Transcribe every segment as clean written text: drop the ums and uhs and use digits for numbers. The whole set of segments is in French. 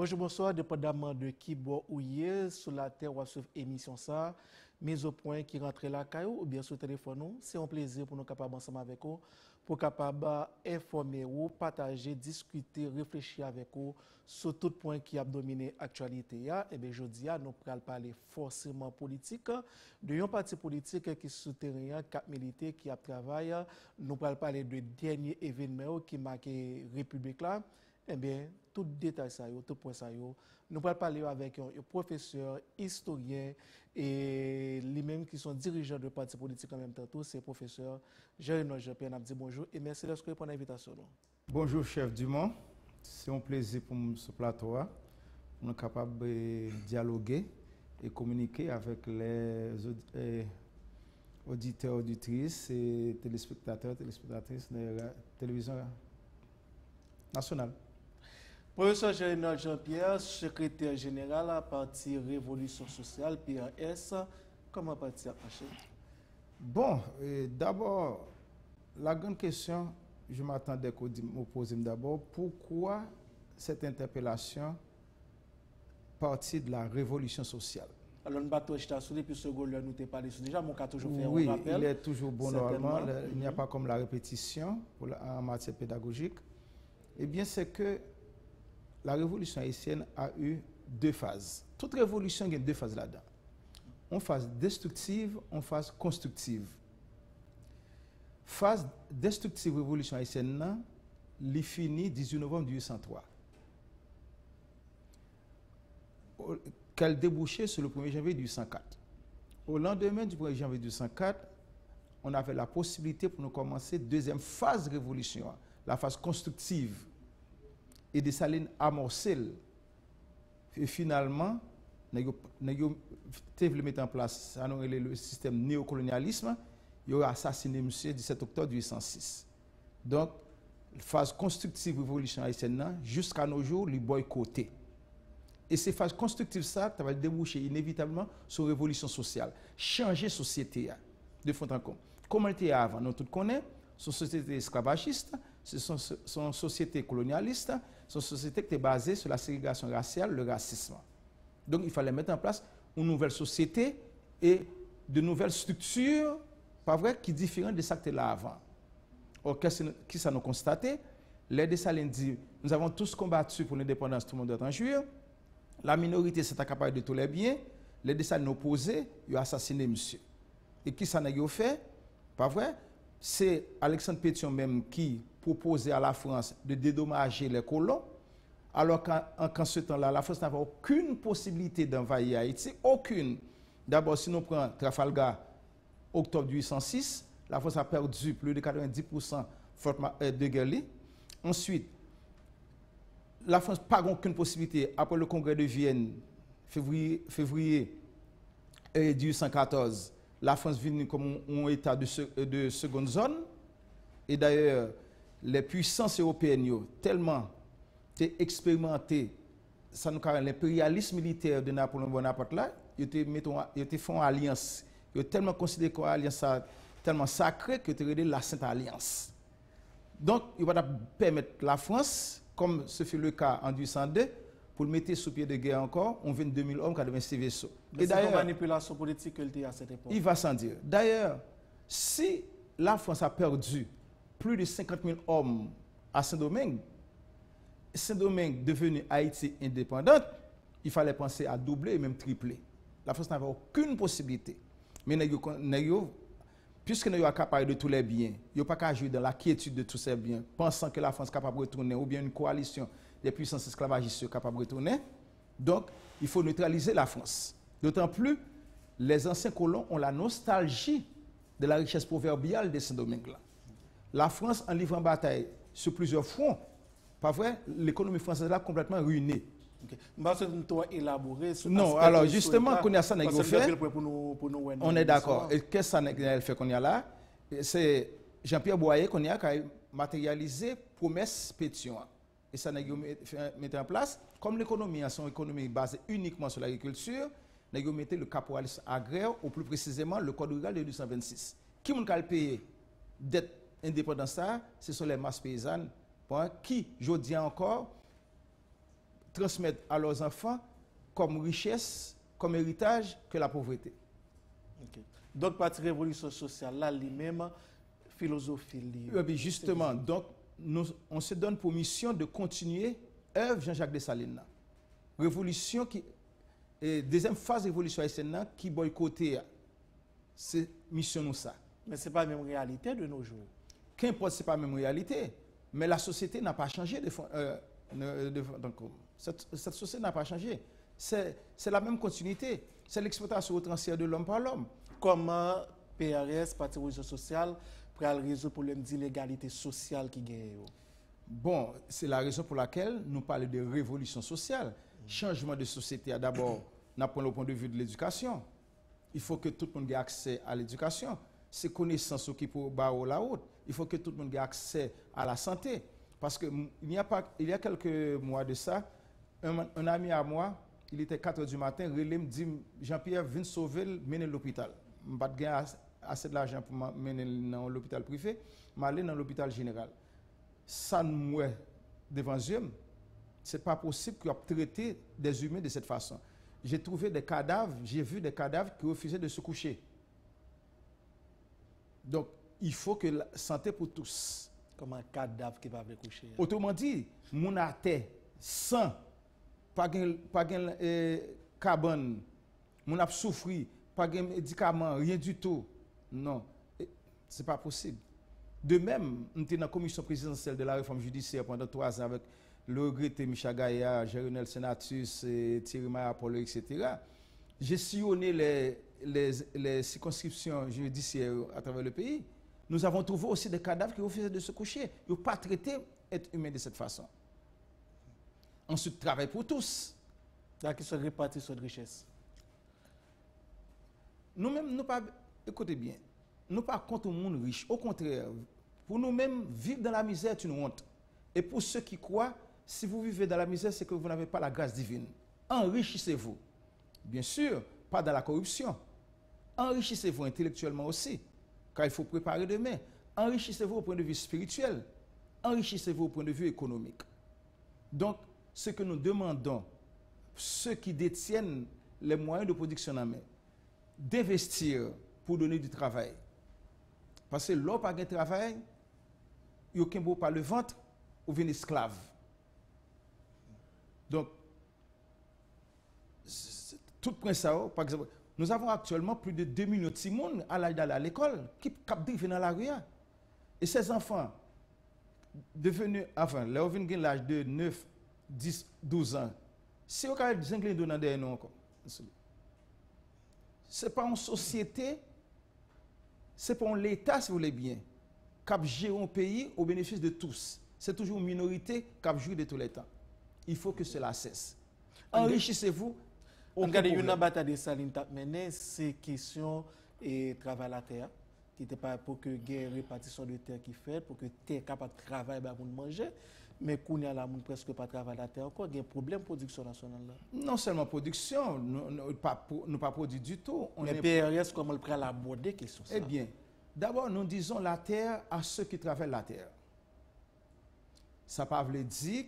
Bonjour, bonsoir, dépendamment de qui boit ou yé, sur la terre ou sur émission ça, mise au point qui rentre la caillou ou bien sur téléphone, c'est un plaisir pour nous capables ensemble avec vous, pour capable informer ou partager, discuter, réfléchir avec vous sur tout point qui a dominé l'actualité. Et bien, jeudi, nous allons parler forcément politique, de un parti politique qui souterrain, cap militaire, qui a travaillé. Nous allons parler de dernier événement qui marque la République là. Eh bien, tout détail ça, tout point ça, nous allons parler avec un professeur, historien et lui-même qui sont dirigeants de partis politiques en même temps. Tous ces professeurs, Jean-Renaud Jean-Pierre, dit bonjour et merci de pour l'invitation. Bonjour, chef Dumont. C'est un plaisir pour nous ce plateau. Nous sommes capables de dialoguer et communiquer avec les auditeurs, auditrices et téléspectateurs, téléspectatrices de la télévision nationale. Professeur Jean-Renaud Jean-Pierre, secrétaire général à parti Révolution sociale, PRS, comment parti a marché? Bon, d'abord, la grande question, je m'attendais qu'on me pose d'abord, pourquoi cette interpellation partie de la révolution sociale? Alors, nous battons sur les plus secondes, nous avons parlé déjà, mon cas toujours fait oui, un rappel. Il est toujours bon normalement, il n'y a pas comme la répétition en matière pédagogique. Eh bien, c'est que la révolution haïtienne a eu deux phases. Toute révolution, il y a deux phases là-dedans. Une phase destructive, une phase constructive. Phase destructive révolution haïtienne, elle finit 18 novembre 1803. Qu'elle débouchait sur le 1er janvier 1804. Au lendemain du 1er janvier 1804, on avait la possibilité pour nous commencer deuxième phase révolution, la phase constructive. Et Dessalines amorcé. Et finalement, nous avons mis en place le système néocolonialisme. Il a assassiné M. 17 octobre 1806. Donc, la phase constructive de la révolution haïtienne, jusqu'à nos jours, les boycottés. Et ces phases constructives, ça va déboucher inévitablement sur la révolution sociale. Changer la société de fond en comble. Comment elle était avant, nous tous connaissons, c'est une société esclavagiste, c'est une société colonialiste, c'est une société qui est basée sur la ségrégation raciale, le racisme. Donc il fallait mettre en place une nouvelle société et de nouvelles structures, pas vrai, qui différentes de ce qui était là avant. Or, qui ça nous constaté? Les Dessalines dit, nous avons tous combattu pour l'indépendance, tout le monde est en juillet. La minorité s'est accaparée de tous les biens. Les Dessalines opposés, ils ont assassiné monsieur. Et qui ça n'a fait? Pas vrai? C'est Alexandre Pétion même qui proposait à la France de dédommager les colons, alors qu'en ce temps-là, la France n'avait aucune possibilité d'envahir Haïti, aucune. D'abord, si nous prenons Trafalgar, octobre 1806, la France a perdu plus de 90% de guerre. Ensuite, la France n'a pas aucune possibilité, après le congrès de Vienne, février 1814, la France vient comme un état de seconde zone. Et d'ailleurs, les puissances européennes tellement expérimenté l'impérialisme militaire de Napoléon Bonaparte là, ils font alliance. Ils ont tellement considéré que l'alliance tellement sacrée que tu la Sainte Alliance. Donc, il va permettre la France, comme ce fut le cas en 1802, pour le mettre sous pied de guerre encore, on 22 000 hommes, 86 vaisseaux. Et d'ailleurs, manipulation politique qu'il y a à cette époque. Il va sans dire. D'ailleurs, si la France a perdu plus de 50 000 hommes à Saint-Domingue, Saint-Domingue devenu Haïti indépendante, il fallait penser à doubler et même tripler. La France n'avait aucune possibilité. Mais puisque nous sommes capables de tous les biens, nous n'avons pas jouer dans la quiétude de tous ces biens, pensant que la France est capable de retourner, ou bien une coalition des puissances esclavagistes capable de retourner. Donc, il faut neutraliser la France. D'autant plus, les anciens colons ont la nostalgie de la richesse proverbiale de Saint-Domingue. La France, en livrant bataille sur plusieurs fronts, pas vrai, l'économie française est complètement ruinée. Non, alors justement, qu'on a ça fait, on est d'accord. Et qu'est-ce que ça fait qu'on a là? C'est Jean-Pierre Boyer qu'on a matérialisé promesse pétition. Et ça n'a mis en place, comme l'économie, c'est une économie basée uniquement sur l'agriculture, nous avons mis le caporalisme agraire, ou plus précisément le code rural de 1826. Qui m'a payé dette indépendance, ce sont les masses paysannes, qui, je dis encore, transmettre à leurs enfants comme richesse, comme héritage que la pauvreté. Ok. Donc, parti révolution sociale, là, lui-même, philosophie. Oui, bien justement, donc, on se donne pour mission de continuer œuvre Jean-Jacques Dessalines. Là. Révolution qui. Et deuxième phase de révolution haïtienne qui boycottait. C'est mission nous ça. Mais ce n'est pas la même réalité de nos jours. Qu'importe, ce n'est pas la même réalité. Mais la société n'a pas changé. Donc, cette société n'a pas changé. C'est la même continuité. C'est l'exploitation outrancière de l'homme par l'homme. Comment PRS, Parti Révolution Sociale, pour résoudre le problème d'inégalité sociale qui gagne? Bon, c'est la raison pour laquelle nous parlons de révolution sociale. Changement de société, d'abord, nous prenons le point de vue de l'éducation. Il faut que tout le monde ait accès à l'éducation. C'est connaissances qui pour barrer la route. Il faut que tout le monde ait accès à la santé. Parce que il y a quelques mois de ça, un ami à moi, il était 4 h du matin, il me dit Jean-Pierre, viens sauver, mener l'hôpital. Je n'ai pas assez de l'argent pour mener dans l'hôpital privé, mais aller dans l'hôpital général. Ça nous est devant eux. Ce n'est pas possible qu'on traite des humains de cette façon. J'ai trouvé des cadavres, j'ai vu des cadavres qui refusaient de se coucher. Donc, il faut que la santé pour tous. Comme un cadavre qui va coucher. Autrement dit, mon terre sans, pas de carbone, mon a souffri, pas de médicaments, rien du tout. Non, ce n'est pas possible. De même, nous étions dans la commission présidentielle de la réforme judiciaire pendant 3 ans avec le regretté Michel Gaillard, Jéronel Senatus, Thierry Mayapolo, etc. J'ai sillonné les circonscriptions judiciaires à travers le pays. Nous avons trouvé aussi des cadavres qui refusaient de se coucher. Ils n'ont pas traité l'être humain de cette façon. Ensuite, travail pour tous. La question de répartition de richesse. Nous-mêmes, nous pas, écoutez bien, nous pas contre le monde riche. Au contraire, pour nous-mêmes, vivre dans la misère est une honte. Et pour ceux qui croient, si vous vivez dans la misère, c'est que vous n'avez pas la grâce divine. Enrichissez-vous. Bien sûr, pas dans la corruption. Enrichissez-vous intellectuellement aussi, car il faut préparer demain. Enrichissez-vous au point de vue spirituel. Enrichissez-vous au point de vue économique. Donc, ce que nous demandons, ceux qui détiennent les moyens de production en main, d'investir pour donner du travail. Parce que l'homme n'a pas de travail, il n'y a aucun par le ventre, ou vient esclave. Donc, tout point ça, par exemple, nous avons actuellement plus de 2 millions de Simone à l'âge d'aller à l'école qui captivent dans la rue. Et ces enfants, devenus, enfin, là, ils viennent l'âge de 9, 10, 12 ans. Si vous avez des Anglais dans des noms encore, ce n'est pas une société, ce n'est pas l'État, si vous voulez bien, qui gère un pays au bénéfice de tous. C'est toujours une minorité qui joue de tous les temps. Il faut que cela cesse. Enrichissez-vous. Regardez, une bataille de Saline t'a mené, c'est question et travail à la terre, qui n'était pas pour que il y ait répartition de terre qui fait, pour que terre capable de travailler pour manger, mais qu'on y a là, presque pas travailler à la terre encore, il y a un problème de production nationale là. Non seulement production, nous pas produit du tout. Mais PRS, comment le prend l'aborder question ça? Eh bien, d'abord, nous disons la terre à ceux qui travaillent la terre. Ça ne veut pas dire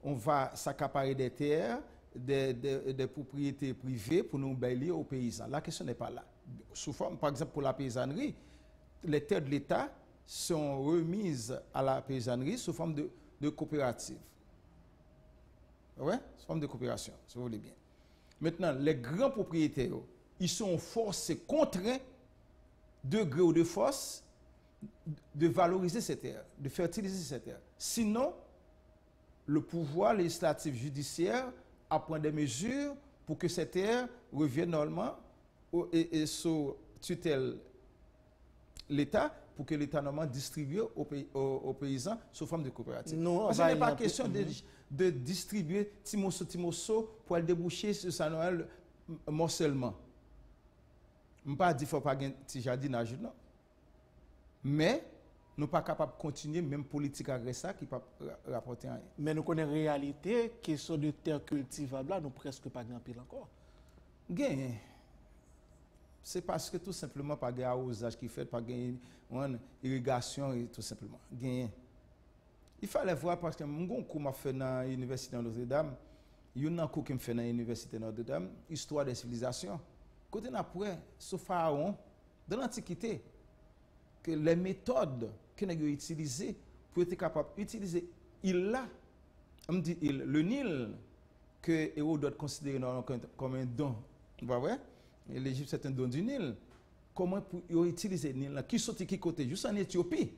qu'on va s'accaparer des terres, des propriétés privées pour nous bailler aux paysans. La question n'est pas là. Sous forme, par exemple, pour la paysannerie, les terres de l'État sont remises à la paysannerie sous forme de coopérative. Oui, sous forme de coopération, si vous voulez bien. Maintenant, les grands propriétaires, ils sont forcés, contraints, de gré ou de force, de valoriser ces terres, de fertiliser ces terres. Sinon, le pouvoir législatif judiciaire à prendre des mesures pour que ces terres reviennent normalement et sous tutelle l'État, pour que l'État normalement distribue aux paysans sous forme de coopérative. Non, parce qu'il n'est pas question de distribuer timosso pour aller déboucher sur sa Noël morcellement. Je ne pas dire qu'il ne faut pas gagner de jardinage, non. Mais nous ne sommes pas capables de continuer, même politique agressive qui ne peut pas rapporter rien. Mais nous connaissons la réalité, question de terre cultivable, nous presque pas grand pile encore. Gain. C'est parce que tout simplement pas de arrosage qui fait, pas de irrigation et tout simplement. Gain. Il fallait voir parce que mon cours m'a fait dans l'université de Notre-Dame, Il y a un cours qui me fait dans l'université Notre-Dame, histoire des civilisations. Côté après, ce pharaon, dans l'Antiquité, que les méthodes qu'on a utilisées pour être capable d'utiliser le Nil, que Hérodote considère comme un don. L'Égypte, c'est un don du Nil. Comment pour utiliser le Nil? Qui sortit qui côté? Juste en Éthiopie.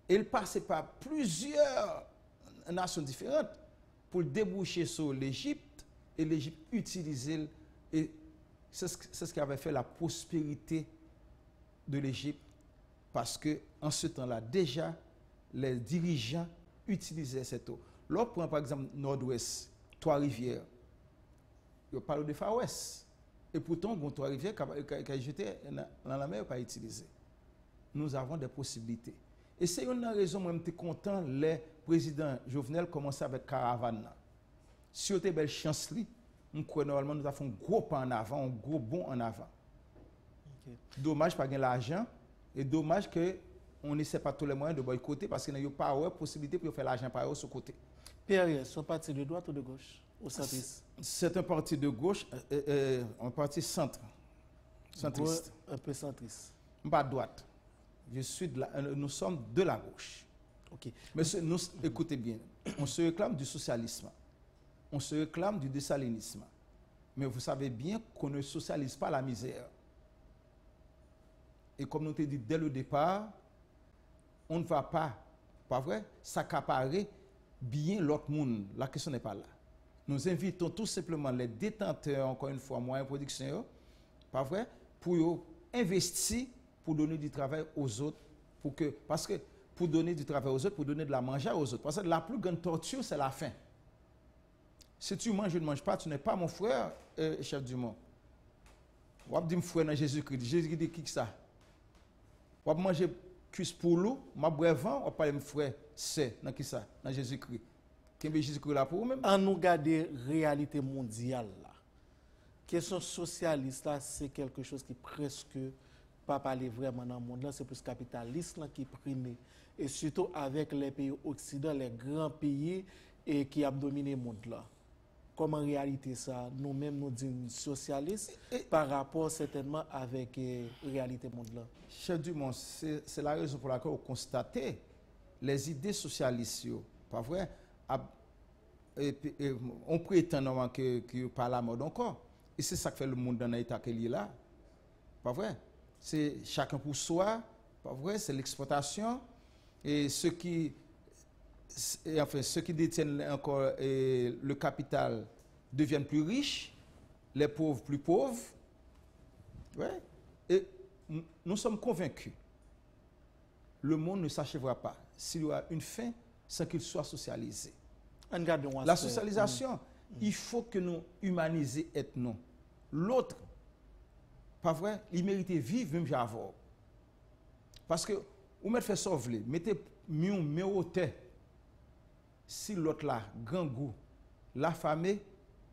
Il passait par plusieurs nations différentes pour déboucher sur l'Égypte, et l'Égypte utilisait, et c'est ce qui avait fait la prospérité de l'Égypte, parce que en ce temps-là, déjà, les dirigeants utilisaient cette eau. L'autre prend par exemple Nord-Ouest, Trois-Rivières, il parle de Far West, et pourtant, Trois-Rivières, qui a jeté dans la mer, pas utilisé. Nous avons des possibilités. Et c'est une raison, moi, je suis content, les présidents Jovenel commençaient avec Caravane. Si vous avez belle chance, nous crois normalement nous avons un gros pas en avant, un gros bond en avant. Okay. Dommage pas gagner l'argent, et dommage que on n'essaie pas tous les moyens de boycotter parce qu'il n'y a pas de possibilité pour faire l'argent par ce côté. PRS, c'est un parti de droite ou de gauche au centriste? C'est un parti de gauche, un parti centriste. Un peu centriste. Pas droite. Nous sommes de la gauche. Okay. Mais nous, écoutez bien, on se réclame du socialisme, on se réclame du dessalinisme. Mais vous savez bien qu'on ne socialise pas la misère. Et comme nous t'ai dit dès le départ, on ne va pas vrai, s'accaparer bien l'autre monde. La question n'est pas là. Nous invitons tout simplement les détenteurs, encore une fois, moyens de production, pas vrai, pour investir, pour donner du travail aux autres, parce que pour donner du travail aux autres, pour donner de la manger aux autres. Parce que la plus grande torture, c'est la faim. Si tu manges, je ne mange pas, tu n'es pas mon frère, chef du monde. On va dire frère dans Jésus-Christ. Jésus-Christ dit qui ça? On va manger cuisse pour l'eau, ma brevant, on va parler de frère, c'est dans qui ça? Dans Jésus-Christ. Qu'est-ce que Jésus-Christ là pour vous-même? En nous garder réalité mondiale là. Question socialiste là, c'est quelque chose qui presque pas parler vraiment dans le monde là, c'est plus capitaliste là qui prime. Et surtout avec les pays occidentaux, les grands pays et qui ont dominé le monde là. Comme en réalité ça, nous-mêmes nous disons socialistes par rapport certainement avec la réalité du monde là. Chef du monde, c'est la raison pour laquelle on constate les idées socialistes, pas vrai? On prétend normalement que pas la mode encore. Et c'est ça que fait le monde dans l'état qu'il est là. Pas vrai? C'est chacun pour soi, pas vrai? C'est l'exploitation. Et ceux qui détiennent encore le capital deviennent plus riches, les pauvres plus pauvres. Ouais. Et nous sommes convaincus. Le monde ne s'achèvera pas s'il y aura une fin sans qu'il soit socialisé. La socialisation, il faut que nous humanisions ethno. L'autre, pas vrai, il mérite vivre même j'avoue. Parce que, vous mettez fait sauver, mettez mieux, mais au tête. Si l'autre là, grand goût, la famille,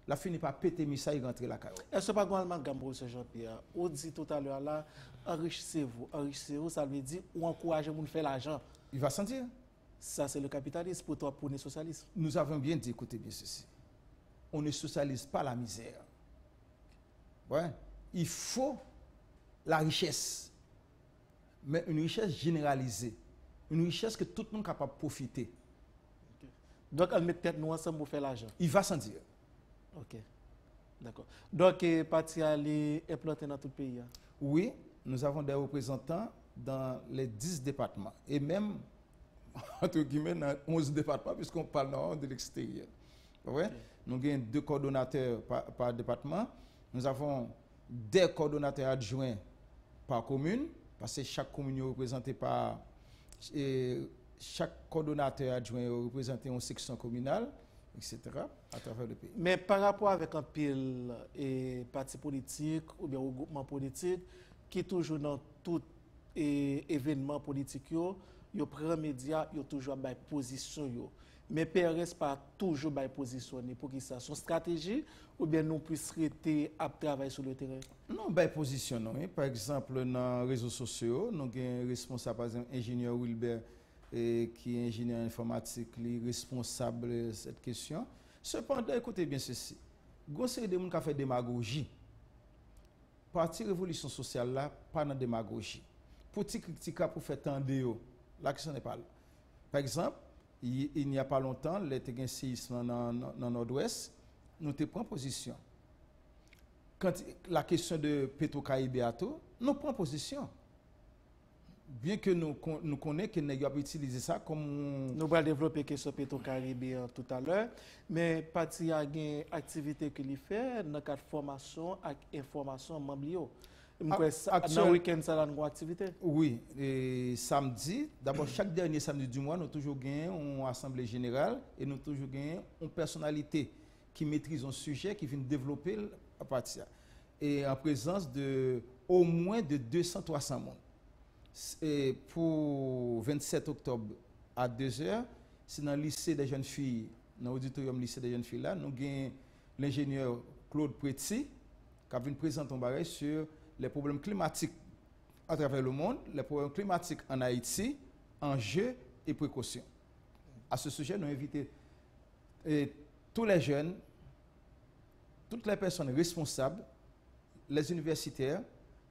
la finit par péter missa et rentrer la caillou. Est-ce que pas vraiment gamme professeur Jean-Pierre? On dit tout à l'heure là, enrichissez-vous, ça veut dire ou encourager moun faire l'argent. Il va sentir. Ça c'est le capitalisme pour toi pour les socialistes. Nous avons bien dit, écoutez bien ceci. On ne socialise pas la misère. Ouais. Il faut la richesse. Mais une richesse généralisée. Une richesse que tout le monde est capable de profiter. Okay. Donc, elle met tête nous ensemble pour faire l'argent. Il va s'en dire. Ok. D'accord. Donc, parti aller implanter dans tout le pays. Hein? Oui, nous avons des représentants dans les 10 départements. Et même, entre guillemets, dans 11 départements, puisqu'on parle de l'extérieur. Ouais? Okay. Nous avons 2 coordonnateurs par département. Nous avons des coordonnateurs adjoints par commune, parce que chaque commune est représentée par... chaque coordonnateur adjoint est représenté en section communale, etc., à travers le pays. Mais par rapport avec un pile parti politique ou bien regroupement politique, qui toujours dans tout événement politique, yo prend média, yo toujours by position yo. Mais PRS pas toujours by positionner pour qui ça son stratégie ou bien nous puisse rester à travailler sur le terrain. Non, by position non. Par exemple dans les réseaux sociaux, nous avons un responsable par exemple ingénieur Wilbert qui est ingénieur informatique, qui est responsable de cette question. Cependant, écoutez bien ceci. Gonse de moun qui fait démagogie. Parti révolution sociale là, pas dans démagogie. Pour ti critiquer pour faire tendre la question n'est pas là. Par exemple, il n'y a pas longtemps, les un séisme dans nord-ouest, nous te prenons position. Quand la question de Petro-Caraïbe nous prenons position. Bien que nous connaissons que nous avons utilisé ça comme... Nous allons développer la question Petro-Caraïbe tout à l'heure, mais parti a une activité qu'il fait dans le cadre de formation et information membres. Dans le week-end, ça a une activité? Oui, et samedi, d'abord chaque dernier samedi du mois, nous toujours gagnons une assemblée générale et nous toujours gagnons une personnalité qui maîtrise un sujet qui vient développer à partir. Et en présence de au moins de 200-300 personnes. Et pour 27 octobre à 2h, c'est dans le lycée des jeunes filles, dans l'auditorium lycée des jeunes filles là, nous avons l'ingénieur Claude Préti qui a venu présenter un bagage sur les problèmes climatiques à travers le monde, les problèmes climatiques en Haïti, enjeux et précautions. À ce sujet, nous invitons tous les jeunes, toutes les personnes responsables, les universitaires,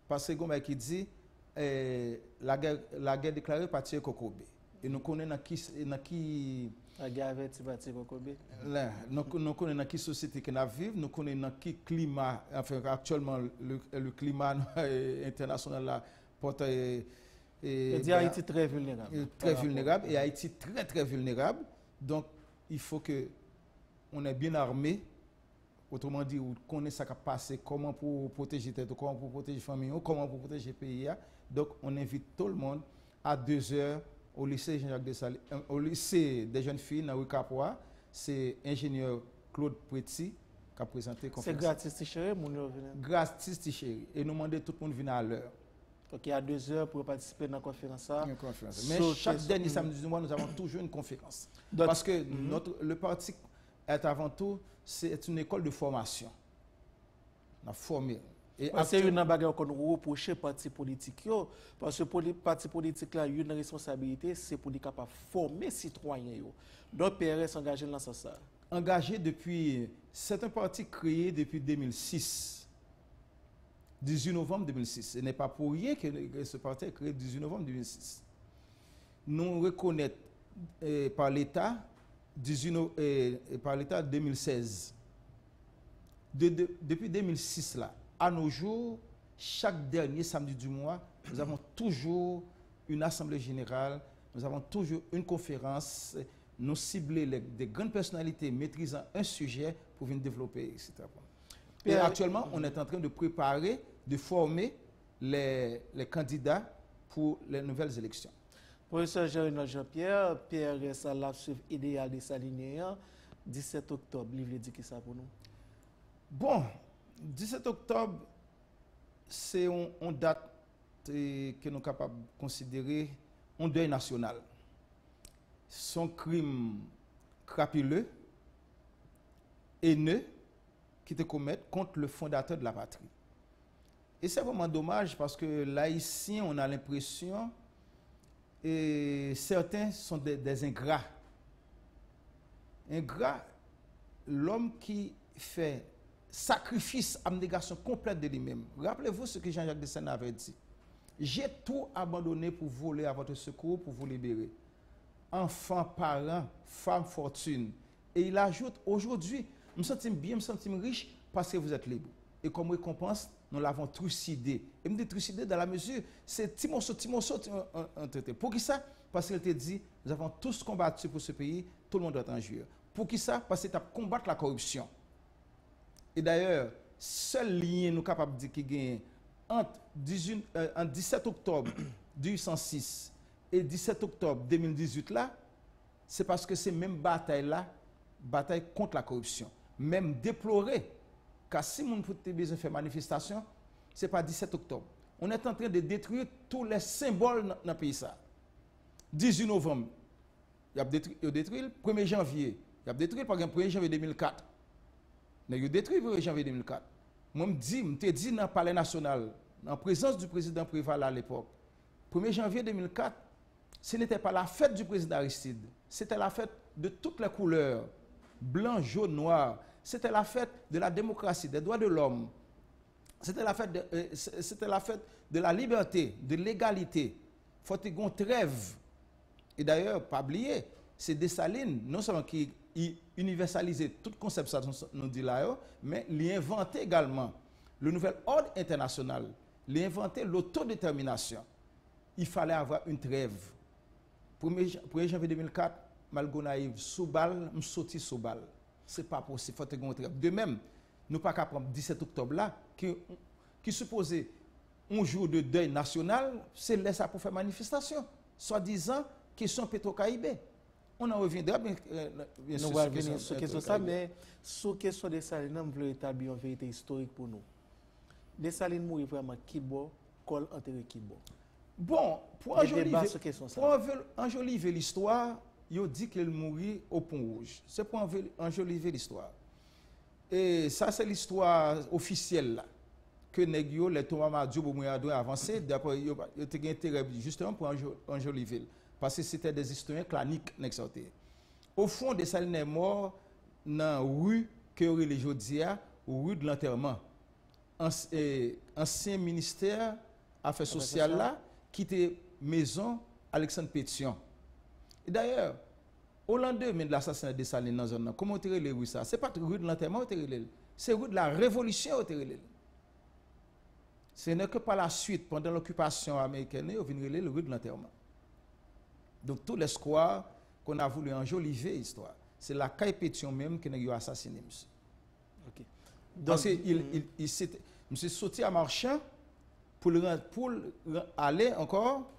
parce que comme qui dit la guerre déclarée par Thierry Kokobe. Et nous connaissons dans qui la guerre avec Thierry Kokobe. Nous connaissons dans qui société que nous vivons, nous connaissons dans qui climat, enfin actuellement le climat international là porte Haïti très vulnérable. Très vulnérable et Haïti très très vulnérable. Donc il faut que on est bien armé. Autrement dit, on connaît ce qui a passé, comment pour protéger tête, comment pour protéger famille, comment pour protéger le pays. Donc, on invite tout le monde à 2h au lycée Jean-Jacques Dessalines, au lycée des jeunes filles dans Wikapoa. C'est ingénieur Claude Préti qui a présenté la conférence. C'est gratis, Tichéri, gratis, Tichéri. Et nous demandons tout le monde venir à l'heure. Donc, il y a 2h pour participer dans la conférence. Mais chaque dernier samedi du mois, nous avons toujours une conférence. Parce que le parti est avant tout, c'est une école de formation. On a formé. C'est une bagarre qu'on reproche aux partis politiques. Parce que les partis politiques, là, une responsabilité, c'est pour être capable de former les citoyens. Donc, PRS engagé dans ce sens. Engagé depuis. C'est un parti créé depuis 2006. 18 novembre 2006. Ce n'est pas pour rien que ce parti est créé le 18 novembre 2006. Nous reconnaissons par l'État. Par l'État 2016. Depuis 2006 là, à nos jours, chaque dernier samedi du mois, nous avons toujours une assemblée générale, nous avons toujours une conférence, nous ciblons des grandes personnalités maîtrisant un sujet pour venir développer, etc. Et actuellement, on est en train de préparer, de former les candidats pour les nouvelles élections. Professeur Jean-Pierre, PRS a la suivi idéal de s'aligner 17 octobre. Livre dit qui ça pour nous? Bon, 17 octobre, c'est une date que nous sommes capables de considérer un deuil national. Son crime crapuleux, haineux, qui te commettent contre le fondateur de la patrie. Et c'est vraiment dommage parce que là, ici, on a l'impression et certains sont des ingrats. Ingrat, l'homme qui fait sacrifice, abnégation complète de lui-même. Rappelez-vous ce que Jean-Jacques Dessalines avait dit. J'ai tout abandonné pour voler à votre secours, pour vous libérer. Enfants, parents, femmes, fortune. Et il ajoute, aujourd'hui, nous me sentons bien, nous me sentons riche parce que vous êtes libre. Et comme récompense, nous l'avons trucidé. Et me dit trucidé dans la mesure, c'est petit morceau, traité. Pour qui ça? Parce qu'il te dit, nous avons tous combattu pour ce pays, tout le monde doit en jouir. Pour qui ça? Parce que tu as combattu la corruption. Et d'ailleurs, seul lien nous capable de dire qu'il y a entre 17 octobre 1806 et 17 octobre 2018 là, c'est parce que ces mêmes batailles là, bataille contre la corruption. Même déploré, car si nous avons besoin de faire manifestation, ce n'est pas 17 octobre. On est en train de détruire tous les symboles dans le pays. 18 novembre, il a détruit le 1er janvier. Il a détruit par exemple le 1er janvier 2004. Il a détruit le 1er janvier 2004. Moi, je te dis dans le palais national, en présence du président Préval à l'époque, 1er janvier 2004, ce n'était pas la fête du président Aristide, c'était la fête de toutes les couleurs blanc, jaune, noir. C'était la fête de la démocratie, des droits de l'homme. C'était la fête de la liberté, de l'égalité. Il faut qu'on trêve. Et d'ailleurs, pas oublier, c'est Dessalines, non seulement qui universalisait tout le concept, ça nous dit là, mais il a inventé également le nouvel ordre international. Il a inventé l'autodétermination. Il fallait avoir une trêve. 1er janvier 2004, Malgonaïve, sous balle, je suis sorti sous balle. Ce n'est pas possible, il faut qu'on trêve. De même, nous ne pouvons pas prendre 17 octobre là, qui supposait un jour de deuil national, c'est là ça pour faire manifestation. Soi-disant, question Petro-Caraïbes. On en reviendra bien sûr. Nous allons revenir sur question ça, mais sur question de Dessalines, nous voulons établir une vérité historique pour nous. Dessalines mourit vraiment qui boit, col enterré qui boit. Bon, pour enjoliver l'histoire, il dit qu'il mourit au Pont Rouge. C'est pour enjoliver l'histoire. Et ça, c'est l'histoire officielle là, que Negio, les Thomas Madio, Boumouadou a avancé. D'après, il y a intérêt justement pour enjoliver. Parce que c'était des historiens claniques. Au fond, Dessalines est mort dans la rue que les Jodia, rue de l'enterrement. Ancien ministère Affaires sociales là, qui était maison Alexandre Pétion. Et d'ailleurs, au lendemain de l'assassinat de Dessalines dans la zone, comment on les rues ça? Ce n'est pas rue de l'enterrement, c'est rue de la révolution. Ce n'est que par la suite, pendant l'occupation américaine, on vient la rue de l'enterrement. Donc tout l'espoir qu'on a voulu enjoliver l'histoire, c'est la caille Pétion même qui a assassiné monsieur. Okay. Parce qu'il s'est sorti à Marchand pour aller encore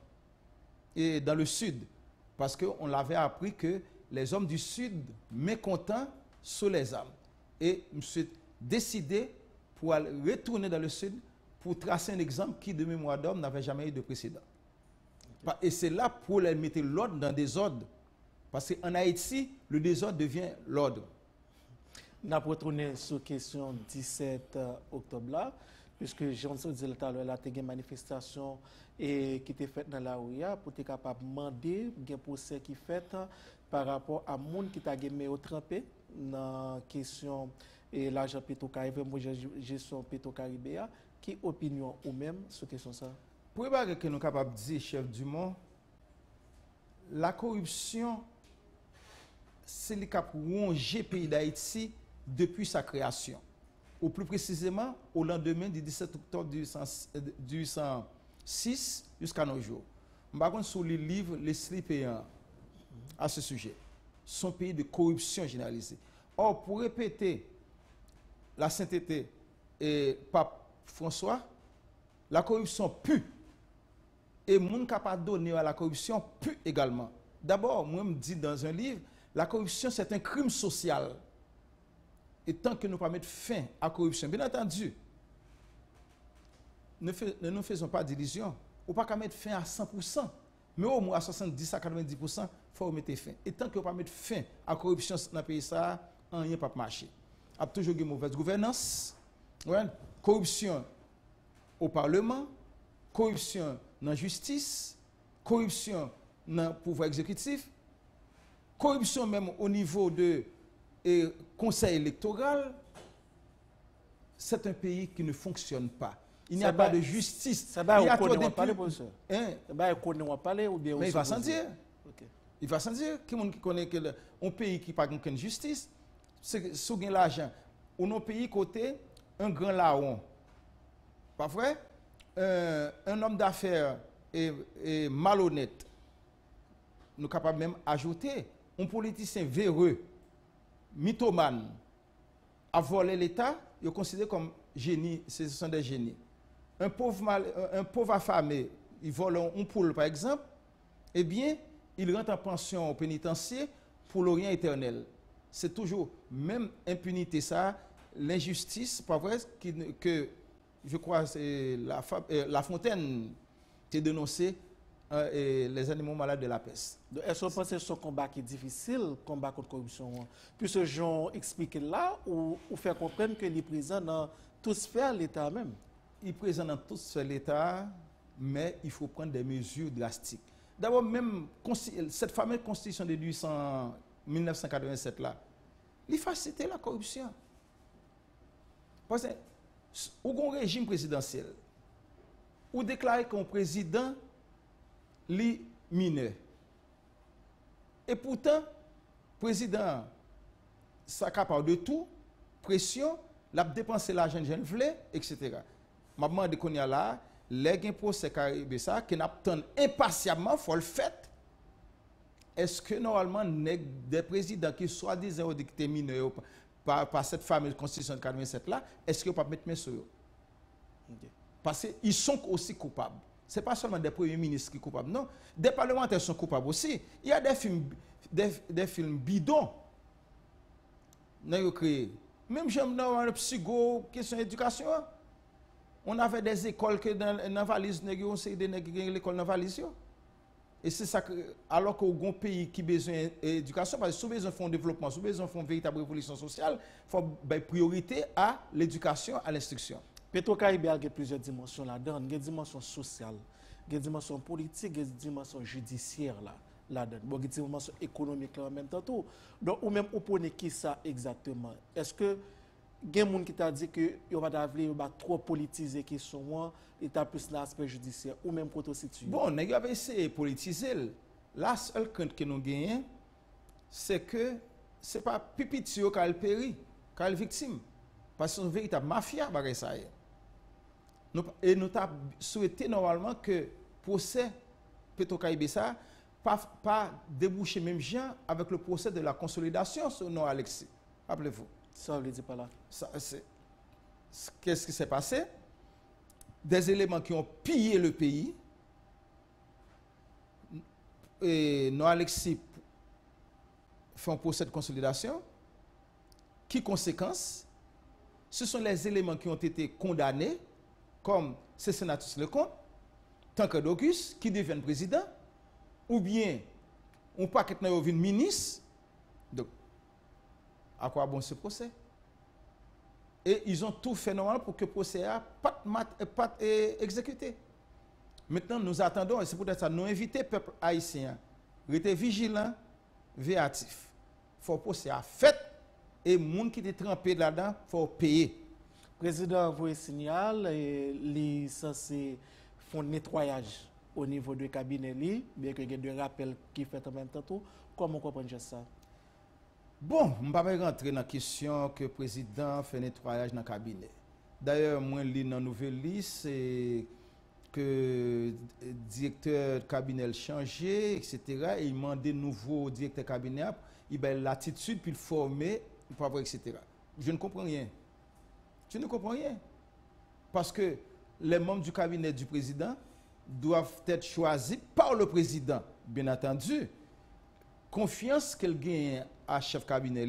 et dans le sud. Parce qu'on l'avait appris que les hommes du sud mécontents sur les armes. Et monsieur décidé pour aller retourner dans le sud pour tracer un exemple qui, de mémoire d'homme, n'avait jamais eu de précédent. Okay. Et c'est là pour les mettre l'ordre dans des ordres. Parce qu'en Haïti, le désordre devient l'ordre. Nous avons retourné sur la question 17 octobre là, puisque Jean-François disait tout à l'heure, il y a une manifestation qui était faite dans la rue pour être capable de demander un procès qui est fait par rapport à monde qui t'a gagné au trempé dans la question de l'argent Petro-Caraïbes, gestion Petro-Caraïbes. Quelle opinion ou même sur question ça? Pour que nous sommes capables de dire, chef Dumont, la corruption, c'est le cap ronger le pays d'Haïti depuis sa création. Ou plus précisément, au lendemain du 17 octobre 1806 jusqu'à nos jours. Je vais sur le livre Les Slipéens à ce sujet. Son pays de corruption généralisée. Or, pour répéter la sainteté et pape François, la corruption pue. Et le monde capable de donner à la corruption pue également. D'abord, moi, je me dis dans un livre, la corruption, c'est un crime social. Et tant que nous ne pas mettre fin à la corruption, bien entendu, ne nous faisons pas d'illusions. On ne peut pas mettre fin à 100%, mais au moins à 70 à 90%, il faut mettre fin. Et tant que nous ne pas mettre fin à la corruption dans le pays, ça, rien ne peut marcher. Il y a toujours une mauvaise gouvernance, ouais, corruption au Parlement, corruption dans la justice, corruption dans le pouvoir exécutif, corruption même au niveau de conseil électoral. C'est un pays qui ne fonctionne pas. Il n'y a pas de justice. Ça va parler, professeur. Ça va parler ou bien. Mais il va sans dire. Okay. Il va sans dire. Qui connaît un pays qui n'a pas de justice, c'est sous l'argent. Ou un pays côté un grand larron. Pas vrai? Un homme d'affaires est malhonnête. Nous sommes capables même d'ajouter un politicien véreux, mythomane, a volé l'État, il est considéré comme génie, ce sont des génies. Un pauvre affamé, il vole un poule par exemple, eh bien, il rentre en pension au pénitencier pour l'Orient éternel. C'est toujours même impunité ça, l'injustice, pas vrai, que je crois c'est La Fontaine qui a dénoncé les animaux malades de la peste. Est-ce que vous pensez que ce combat qui est difficile, combat contre la corruption, puisque Jean explique là, ou faire comprendre que les présents dans toute sphère de l'État même? Il est présent dans toute sphère de l'État, mais il faut prendre des mesures drastiques. D'abord, même cette fameuse constitution de 1987 là, il facilite la corruption. Parce que, ou un régime présidentiel, ou déclarer qu'un président li mineur. Et pourtant, le président, ça capable de tout, pression, l'a dépensé l'argent de jeune vle, etc. Je demande qu'on y a là, les gens procès caribé ça, qui n'attendent impatiemment, faut le fait. Est-ce que normalement, des présidents qui soi-disant ont été mineurs par cette fameuse constitution de 87 là, est-ce qu'ils ne peuvent pas mettre main sur eux? Okay. Parce qu'ils sont aussi coupables. Ce n'est pas seulement des premiers ministres qui sont coupables, non. Des parlementaires sont coupables aussi. Il y a des films bidons. Nous avons créé. Même j'aime dans le psycho, question d'éducation. On avait des écoles que dans la valise, on sait des l'école dans la valise. Et c'est ça que, alors qu'au un pays qui a besoin d'éducation, parce que si besoin de fonds de développement, si besoin de fonds de véritable révolution sociale, il faut donner priorité à l'éducation, à l'instruction. Petro-Caraïbes a plusieurs dimensions là-dedans. Il y a une dimension sociale, il y a une dimension politique, il y a une dimension judiciaire là-dedans. Il y a une dimension économique là en même temps. Donc, ou même, vous prenez qui ça exactement? Est-ce que il y a des gens qui t'a dit que il va trop politiser la question, et t'as plus l'aspect judiciaire, ou même côté situé? Bon, nous avons essayé de politiser. La seule crainte que nous gagnons, c'est que ce n'est pas Pipitio qui a le péri, qui a le victime. Parce que c'est une véritable mafia, ça. Et nous avons souhaité normalement que le procès Petro-Caraïbes pas déboucher même gens avec le procès de la consolidation sur non Alexis. Rappelez-vous. Ça, vous ne le dites pas là. Qu'est-ce qui s'est passé? Des éléments qui ont pillé le pays. Et non Alexis fait un procès de consolidation. Qui conséquence? Ce sont les éléments qui ont été condamnés, comme ce sénateur Lecomte, Tancred d'Auguste, qui devient président, ou bien on paquet n'a devient ministre. Donc, à quoi bon ce procès? Et ils ont tout fait normalement pour que le procès soit pas exécuté. Maintenant, nous attendons, et c'est peut-être ça, nous inviter le peuple haïtien, rester vigilant, véatif. Il faut que le procès soit fait, et les gens qui étaient trempés là-dedans, il faut payer. Le président a envoyé signal, et il est censé faire un nettoyage au niveau du cabinet, bien qu'il y ait des rappels qui fait en même temps. Comment comprendre ça? Bon, je ne vais pas rentrer dans la question que le président fait nettoyage dans le cabinet. D'ailleurs, moi, je lis dans la nouvelle liste, c'est que le directeur du cabinet a changé, etc. Et il demande de nouveau directeur du cabinet, il a l'attitude pour le former, etc. Je ne comprends rien. Je ne comprends rien. Parce que les membres du cabinet du président doivent être choisis par le président, bien entendu. Confiance qu'elle gagne à chef cabinet,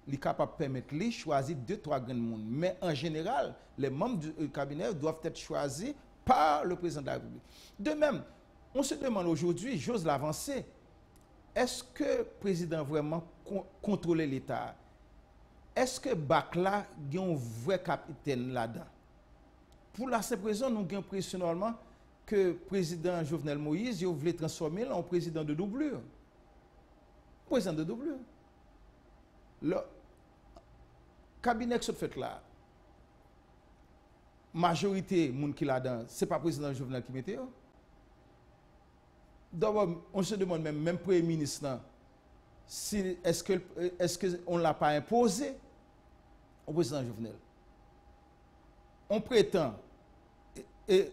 il est capable de permettre de choisir 2-3 grands monde. Mais en général, les membres du cabinet doivent être choisis par le président de la République. De même, on se demande aujourd'hui, j'ose l'avancer, est-ce que le président vraiment contrôle l'État? Est-ce que Bakla a un vrai capitaine là-dedans? Pour la simple raison, nous avons l'impression normalement que le président Jovenel Moïse voulait transformer en président de doublure. Président de doublure. Le cabinet qui se fait là, majorité de gens qui là-dedans, ce n'est pas le président Jovenel qui mettait. D'abord, on se demande même Premier ministre, si, est-ce qu'on ne l'a pas imposé au président Jovenel? On prétend, et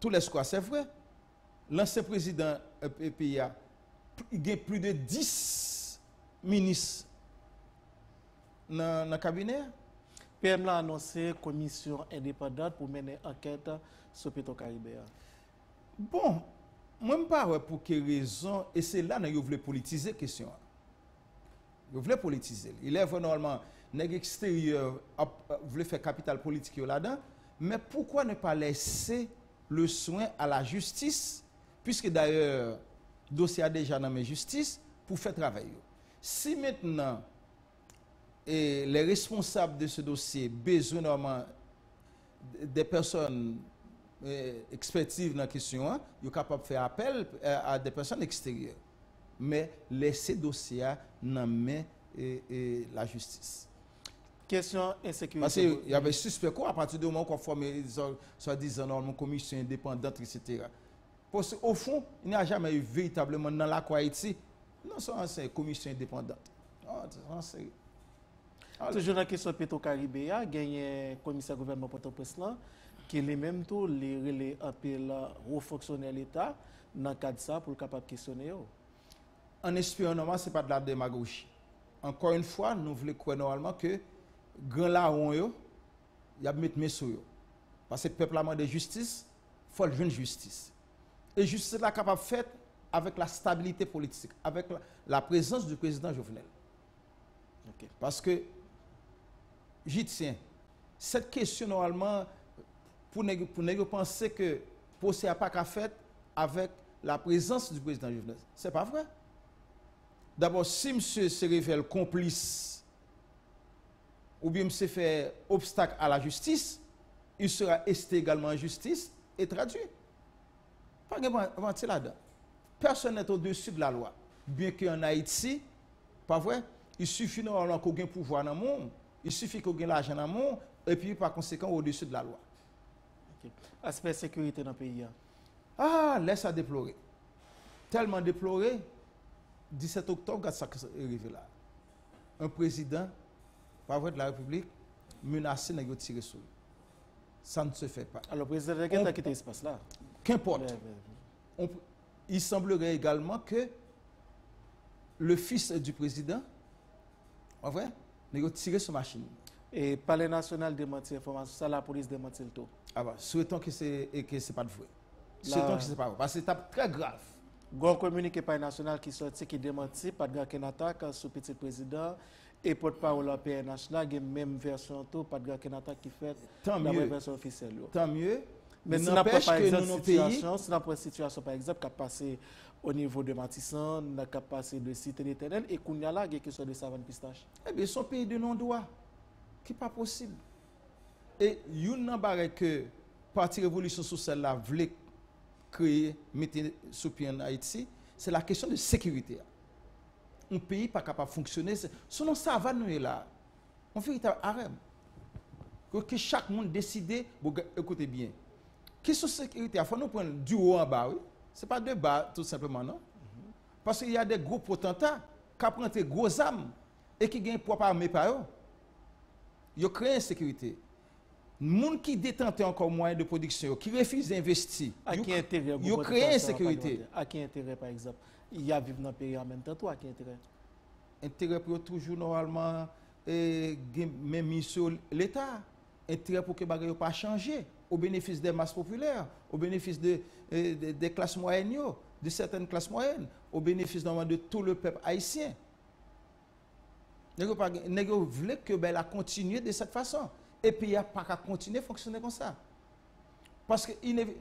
tous les squats, c'est vrai, l'ancien président PIA, il y a plus de 10 ministres dans le cabinet. PM a annoncé une commission indépendante pour mener enquête sur Petro-Caraïbes. Bon, moi, je ne sais pas pour quelle raison, et c'est là que vous voulez politiser la question. Vous voulez politiser. Il est normalement, l'extérieur voulait faire capital politique là-dedans, mais pourquoi ne pas laisser le soin à la justice, puisque d'ailleurs, le dossier a déjà nommé justice pour faire travail. Si maintenant, les responsables de ce dossier besoin normalement des personnes expertives dans la question, ils sont capables de faire appel à des personnes extérieures. Mais laisser le dossier dans les mains et la justice. Question insécurité. Parce qu'il y avait suspect quoi à partir du moment qu'on formait soi-disant une commission indépendante, etc. Parce qu'au fond, il n'y a jamais eu véritablement dans la Haïti, non, c'est une commission indépendante. Toujours dans la question de Petro-Caribé, il y a un commissaire gouvernement Port-au-Prince qui est lui-même tout les appels aux fonctionnaires de l'État dans le cadre de ça pour capable questionner. En espérant, normalement, ce n'est pas de la démagogie. Encore une fois, nous voulons croire normalement que grand là il y a mettre mes sur eux. Parce que le peuple a demandé justice, il faut jouer justice. Et justice est capable de faire avec la stabilité politique, avec la présence du président Jovenel. Okay. Parce que j'y tiens. Cette question normalement, pour ne penser que le procès n'a pas qu'à faire avec la présence du président Jovenel. Ce n'est pas vrai. D'abord, si monsieur se révèle complice ou bien monsieur fait obstacle à la justice, il sera esté également en justice et traduit. Pas de mentir là-dedans. Personne n'est au-dessus de la loi. Bien qu'en Haïti, pas vrai, il suffit normalement qu'on ait un pouvoir dans le monde, il suffit qu'on ait l'argent dans le monde, et puis par conséquent au-dessus de la loi. Okay. Aspect sécurité dans le pays. Ah, laisse à déplorer. Tellement déploré, 17 octobre, ça est arrivé là. Un président, pas vrai de la République, menacé de tirer sur lui. Ça ne se fait pas. Alors, le président de la quitté l'espace là. Qu'importe. Il semblerait également que le fils du président, en vrai, n'a tiré sur machine. Et le palais national démentit l'information, ça la police démentit le tout. Ah bah, souhaitons que ce n'est pas de vrai. Souhaitons que ce n'est pas vrai. Parce que c'est très grave. Il y a un communiqué palais national qui sorti qui démentit, pas de aucune attaque sur le petit président. Et porte-parole à PNH là, il y a même version tout, pas de aucune attaque qui fait dans la version officielle. Tant mieux. Mais si on prend par exemple une situation par exemple qui a passé au niveau de Matissan, qui a passé de Cité d'Éternel et qu'on y a là qui sont de Savane Pistache. Eh bien, son pays de non-droit, qui n'est pas possible. Et il y a un que Parti Révolution Sociale là voulait créer, mettre sous pied en Haïti, c'est la question de sécurité. Un pays pas capable de fonctionner, selon ça va nous là. On fait un harem. Que chaque monde décide, écoutez bien. Question de sécurité, il faut nous prendre du haut en bas, oui. Ce n'est pas de bas, tout simplement, non? Parce qu'il y a des gros potentats qui prennent des gros armes et qui gagnent propre armée par eux. Ils créent une sécurité. Les gens qui détentent encore moyens de production, qui refusent d'investir, ils créent une sécurité. À qui intérêt, par exemple? Il y a vivre dans le pays en même temps, toi, à qui intérêt? Intérêt pour toujours, normalement, même mis sur l'État. Intérêt pour que les choses ne pas changer, au bénéfice des masses populaires, au bénéfice des classes moyennes, de certaines classes moyennes, au bénéfice de tout le peuple haïtien. Nous voulons que la continue de cette façon. Et puis, il n'y a pas qu'à continuer à fonctionner comme ça. Parce que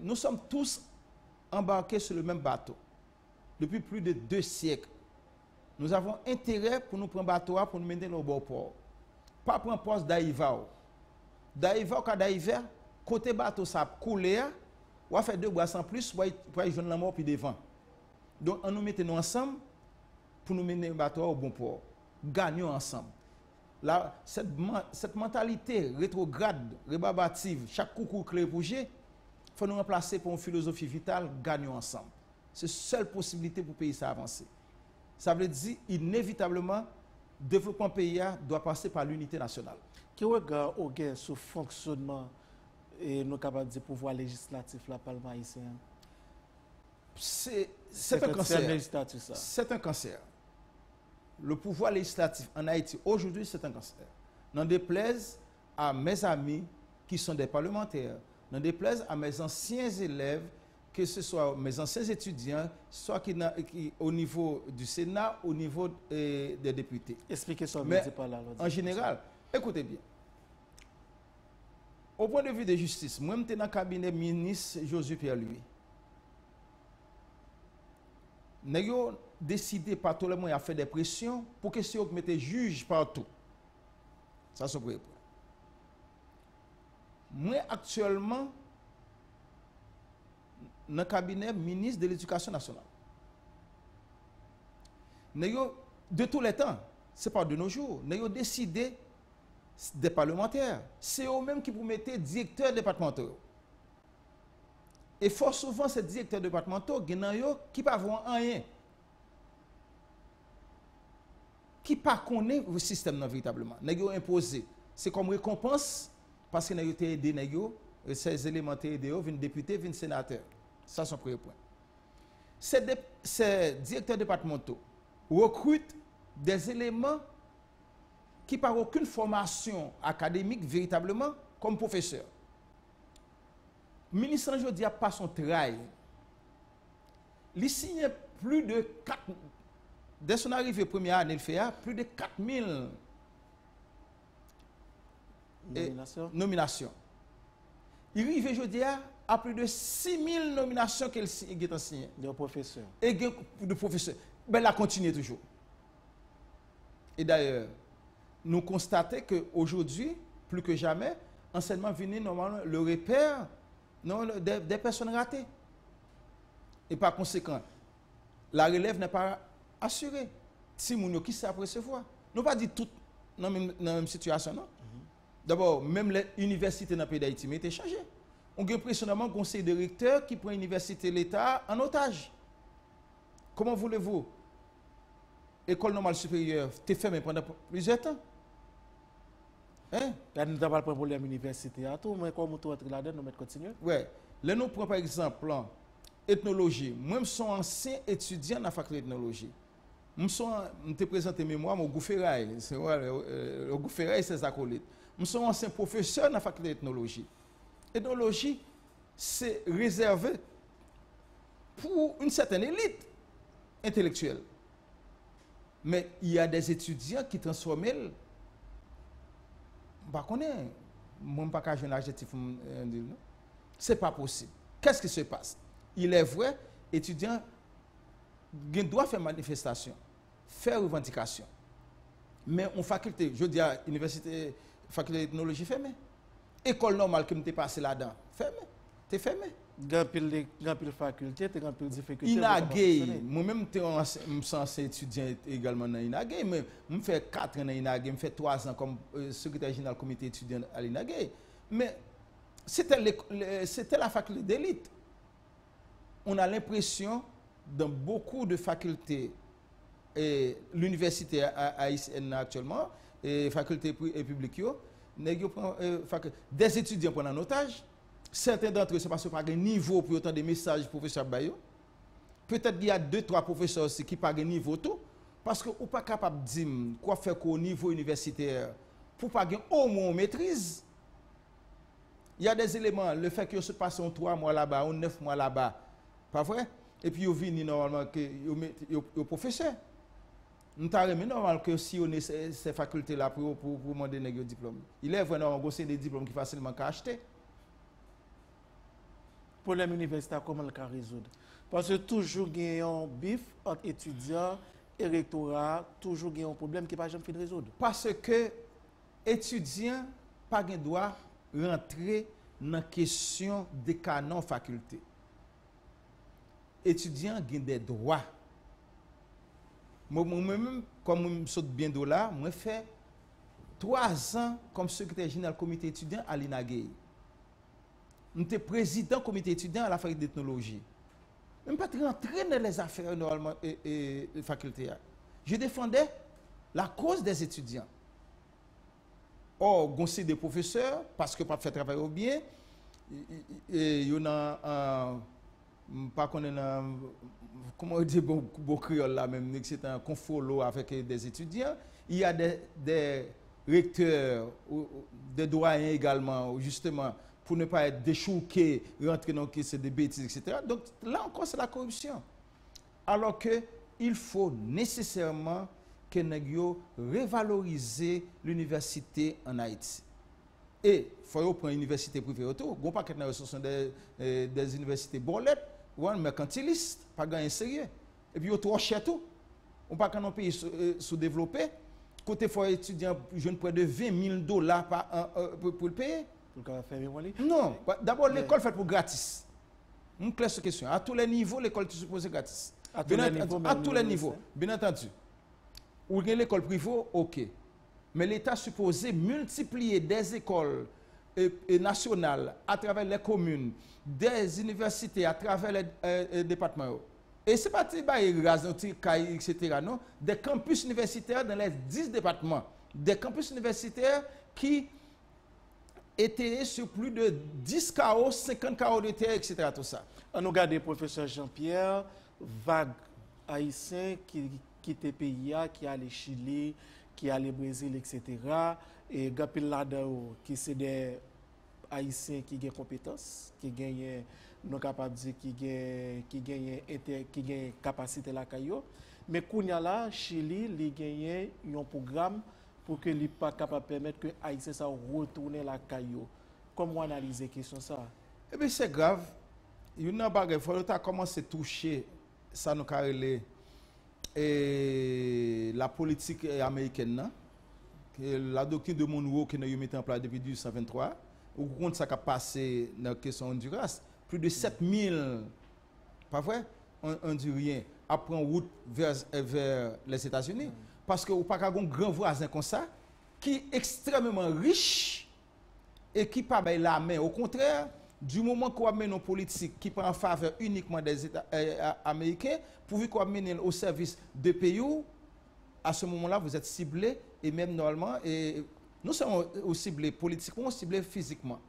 nous sommes tous embarqués sur le même bateau. Depuis plus de 2 siècles. Nous avons intérêt pour nous prendre un bateau pour nous mener au bon port. Pas prendre poste d'Aïvao. D'Aïvao, quand d'Aïvao, côté bateau, ça a coulé, on va faire 2 bois sans plus pour aller joindre la mort puis devant. Donc, on nous mettons ensemble pour nous mener le bateau au bon port. Gagnons ensemble. Là, cette mentalité rétrograde, rébarbative, chaque coucou clé pour G, il faut nous remplacer pour une philosophie vitale, gagnons ensemble. C'est la seule possibilité pour le pays avancer. Ça veut dire, inévitablement, le développement pays doit passer par l'unité nationale. Quel regard au gain sur le fonctionnement et nous capables de pouvoir législatif la Parlement haïtien? C'est un cancer. C'est un cancer. Le pouvoir législatif en Haïti, aujourd'hui, c'est un cancer. N'en déplaise à mes amis qui sont des parlementaires, n'en déplaise à mes anciens élèves, que ce soit mes anciens étudiants, soit qui au niveau du Sénat, au niveau des députés. Expliquez ça, mais en général, écoutez bien. Au point de vue de justice, moi, je suis dans le cabinet ministre Josué Pierre-Louis. Nous avons décidé par tout le monde à faire des pressions pour que si on mette juge partout. Ça, c'est vrai. Moi, actuellement, dans le cabinet ministre de l'Éducation nationale. Nous avons, de tous les temps, ce n'est pas de nos jours. Nous avons décidé des parlementaires. C'est eux-mêmes qui vous mettez directeurs départementaux. Et fort souvent, ces directeurs départementaux, qui ne peuvent voir rien. Qui ne connaissent pas le système véritablement. Nous avons imposé. C'est comme récompense parce que nous avons aidé ces éléments aidés, viennent députés, viennent sénateurs. Ça, c'est le premier point. Ces directeurs départementaux recrutent des éléments qui n'ont aucune formation académique véritablement comme professeurs. Le ministre aujourd'hui a pas son travail. Il signe plus de 4, dès son arrivée première année, il fait plus de 4000 nominations. Il arrive aujourd'hui à plus de 6000 nominations qu'il a signées. De professeurs. Et de professeurs. Ben, la continue toujours. Et d'ailleurs, nous constatons qu'aujourd'hui, plus que jamais, enseignement venu normalement le repère des personnes ratées. Et par conséquent, la relève n'est pas assurée. Si nous qui sait recevoir. Nous pas dit tout dans la même situation, non? D'abord, même les universités dans le pays d'Haïti ont été changées. On a impressionnellement un conseil de recteur qui prend l'université de l'État en otage. Comment voulez-vous? École normale supérieure, t'es fermée pendant plusieurs temps. Hein? Là, nous n'avons pas de problème université à tout, mais comme nous entrons là-dedans, nous continuer. Oui. Là, nous prenons par exemple ethnologie. Moi, je suis ancien étudiant dans la faculté d'ethnologie. Je te présente mémoire au Goufferail. Le Goufferail, c'est ses acolytes. Je suis ancien professeur dans la faculté d'ethnologie. Ethnologie, c'est réservé pour une certaine élite intellectuelle. Mais il y a des étudiants qui transforment. Je ne connais pas un adjectif. Ce n'est pas possible. Qu'est-ce qui se passe? Il est vrai, étudiants doivent faire manifestation, faire revendication. Mais en faculté, je dis à l'université, faculté d'ethnologie fermée. École normale que je passé là-dedans, fermée. Tu fermé. Grand pile faculté, tu as grand pile difficulté. Inagé, moi-même, je suis étudiant également dans Inagé, mais je fais 4 ans dans Inagé, je fais 3 ans comme secrétaire général du comité étudiant à l'Inagé. Mais c'était la faculté d'élite. On a l'impression, dans beaucoup de facultés, l'université haïtienne actuellement, et faculté publique, des étudiants prennent en otage. Certains d'entre eux, c'est parce qu'ils n'ont pas de niveau pour autant de messages du professeur Bayo. Peut-être qu'il y a 2-3 professeurs aussi qui n'ont pas de niveau tout, parce qu'ils ne sont pas capables de dire quoi faire au niveau universitaire pour pas gagner au moins maîtrise. Il y a des éléments, le fait que se passe 3 mois là-bas ou 9 mois là-bas, pas vrai? Et puis ils viennent normalement que les professeurs. Nous avons normal que si on a ces facultés-là pour demander un diplôme. Il est vraiment un des diplômes qui facilement acheter. Pour les universitaires, comment le cas résoudre? Parce que toujours il y a un bif entre étudiants et rectorat, toujours il y a un problème qui n'est pas jamais fait de résoudre. Parce que étudiants pas de droit rentrer dans la question des canons faculté. Étudiants ont des droits. Moi-même, comme je suis bien de là, je fais 3 ans comme secrétaire général du comité étudiant à l'INAGEI. Je suis président du comité étudiant à la faculté d'ethnologie. Je ne suis pas rentré dans les affaires normalement et faculté. Je défendais la cause des étudiants. Or, on a des professeurs, parce que pas fait travail au bien, il y a pas qu'on comment dire bon créole là même, c'est un conflit avec des étudiants. Il y a des recteurs, des doyens également, justement, pour ne pas être déchouqués, rentrer dans des bêtises, etc. Donc là encore, c'est la corruption. Alors qu'il faut nécessairement que nous revaloriser l'université en Haïti. Et il faut prendre l'université privée autour. Il n'y a pas ce sont des universités bolettes, ou mercantilistes, pas gagner sérieux. Et puis, il y a trop cher tout. On ne peut pas dans un pays sous-développé. Côté faut étudiant, je ne près de $20,000 pour le payer. Non, d'abord l'école fait pour gratis. On classe cette question. À tous les niveaux, l'école est supposée gratis. À tous les niveaux, bien entendu. ou bien l'école privée, ok. Mais l'État supposé multiplier des écoles nationales à travers les communes, des universités à travers les départements. Et ce n'est pas etc. Non, des campus universitaires dans les 10 départements. Des campus universitaires qui étaient sur plus de 10 KO, 50 KO de terre, etc. Tout ça. On nous regarde le professeur Jean-Pierre, vague haïtien qui quitte le pays, qui allait Chili, qui allait Brésil, etc. Et Gapil là-dedans, qui c'est des haïtiens qui ont des compétences, qui gagnent, nous capables de dire, qui gagnent capacité la caillou. Mais Kounia là, Chili, il gagne un programme pour que les pas capable de permettre que Haïtien ça retourne la caillou. Comment analyser la question ça? Eh bien, c'est grave. Il y a un faut commencer à toucher ça nous carrelé et la politique américaine, la doctrine de Monroe qui nous mis en place depuis 1823, au compte ça qui a passé dans la question Honduras, plus de 7000, pas vrai, Honduriens apprennent route vers les États-Unis. Parce que vous n'avez pas un grand voisin comme ça, qui est extrêmement riche et qui n'a pas la main. Au contraire, du moment qu'on amène une politique qui prend en faveur uniquement des États américains, pourvu qu'on amène au service de pays, à ce moment-là, vous êtes ciblé, et même normalement, et nous sommes ciblés politiquement, ciblés physiquement.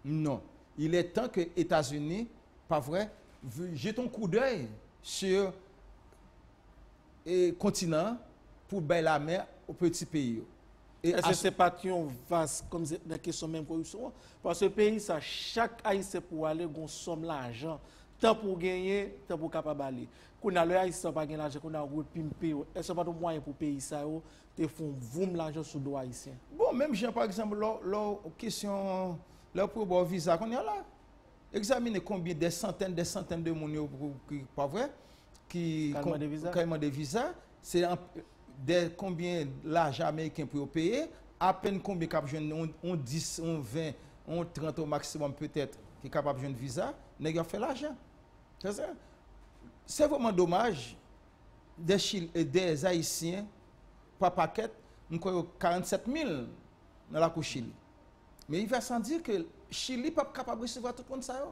Non. Il est temps que les États-Unis, pas vrai, jettent un coup d'œil sur le continent pour bailler la main aux petits pays. Est-ce que ce n'est pas un vaste, comme la question même corruption? Parce que le pays, ça, chaque Haïtien pour aller, on somme l'argent. Tant pour gagner, tant pour capable aller. Quand on a le Haïtien, pas gagner l'argent, qu'on a roule pimper. Est-ce que pas de moyen pour payer ça, te font voum l'argent sur le Haïtien? Bon, même Jean, par exemple, leur question, leur pour visa qu'on a là. Examiner combien des centaines de monde, pas vrai, qui carrément des visas. C'est combien l'argent américain pour payer, à peine combien on 10, on 20, on 30 au maximum peut-être qui est capable de visa, n'a fait l'argent. C'est vraiment dommage des Haïtiens par paquet, nous avons 47 000 dans la Chili. Mais il va sans dire que Chili n'est pas capable de recevoir tout le monde ça.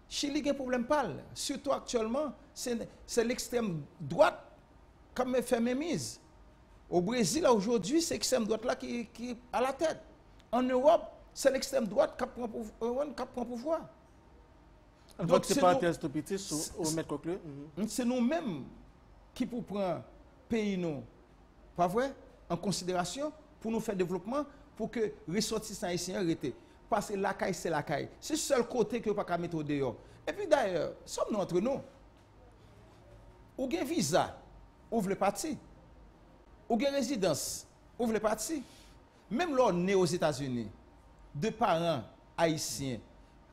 Chili a un problème pâle. Surtout actuellement, c'est l'extrême droite comme fait mémise. Au Brésil, aujourd'hui, c'est l'extrême droite là qui est à la tête. En Europe, c'est l'extrême droite qui prend pouvoir. Donc, c'est pas un petit au mettre conclu. C'est nous-mêmes qui pour prendre pays nous, pas vrai, en considération pour nous faire développement, pour que les ressortissants haïtiens arrêtent. Parce que la caille, c'est la caille. C'est le seul côté que vous ne pouvez pas mettre au dehors. Et puis d'ailleurs, sommes-nous entre nous. Ou bien visa, ouvre le parti. Ou bien résidence, ouvre le parti. Même là, on est aux États-Unis, de parents haïtiens,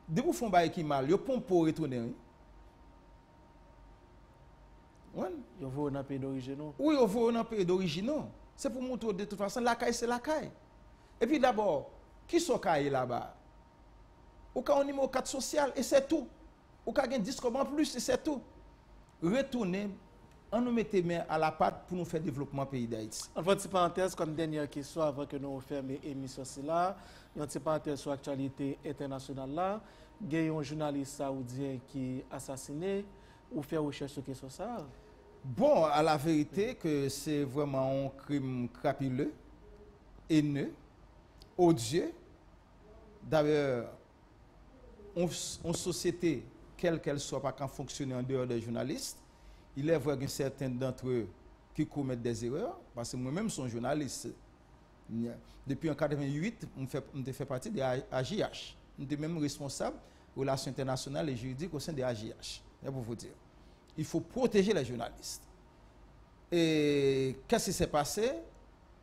de vous font bailler qui mal, ils ne pour retourner. Oui, ils vont dans le pays d'origine. Oui, ils vont dans le pays d'origine. C'est pour montrer de toute façon, la caille, c'est la caille. Et puis d'abord, qui sont caille là-bas? Ou quand on numéro 4 social, et c'est tout. Ou quand on a un disque en plus, et c'est tout. Retournez, on nous mette main à la patte pour nous faire développement pays d'Haïti. En fait, parenthèse, comme dernière question avant que nous fermions l'émission, c'est là. Une petite parenthèse sur l'actualité internationale là. Il y a un journaliste saoudien qui est assassiné. Ou fait recherche sur question ça? Bon, à la vérité, que c'est vraiment un crime crapuleux, haineux, odieux. D'ailleurs, une société, quelle qu'elle soit, pas qu'en fonctionner en dehors des journalistes, il est vrai que certains d'entre eux qui commettent des erreurs, parce que moi-même, je suis journaliste. Depuis en 1988, je fais partie de AJH. Je suis même responsable des relations internationales et juridiques au sein de AJH. C'est pour vous dire. Il faut protéger les journalistes. Et qu'est-ce qui s'est passé?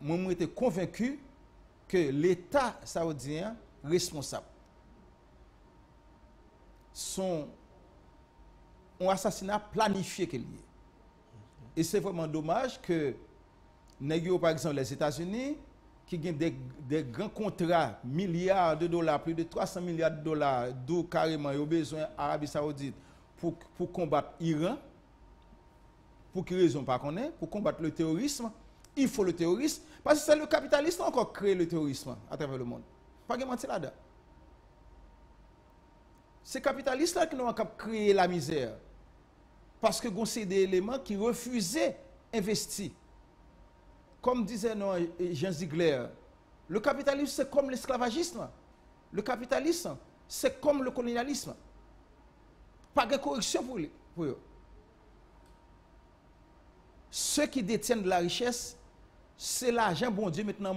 Moi, j'étais convaincu que l'État saoudien responsable sont un assassinat planifié qu'il y ait. Et c'est vraiment dommage que, par exemple, les États-Unis, qui ont des grands contrats, milliards de dollars, plus de 300 milliards de dollars, d'où carrément ils ont besoin d'Arabie Saoudite pour combattre l'Iran, pour quelle raison pas qu'on est, pour combattre le terrorisme, Il faut le terrorisme, parce que c'est le capitalisme qui a encore créé le terrorisme à travers le monde. Pas de mentir là-dedans. C'est capitalistes là qui ont créé la misère. Parce que c'est des éléments qui refusaient d'investir. Comme disait Jean Ziegler, le capitalisme c'est comme l'esclavagisme. Le capitalisme c'est comme le colonialisme. Pas de correction pour eux. Ceux qui détiennent de la richesse, c'est l'argent, bon Dieu, maintenant,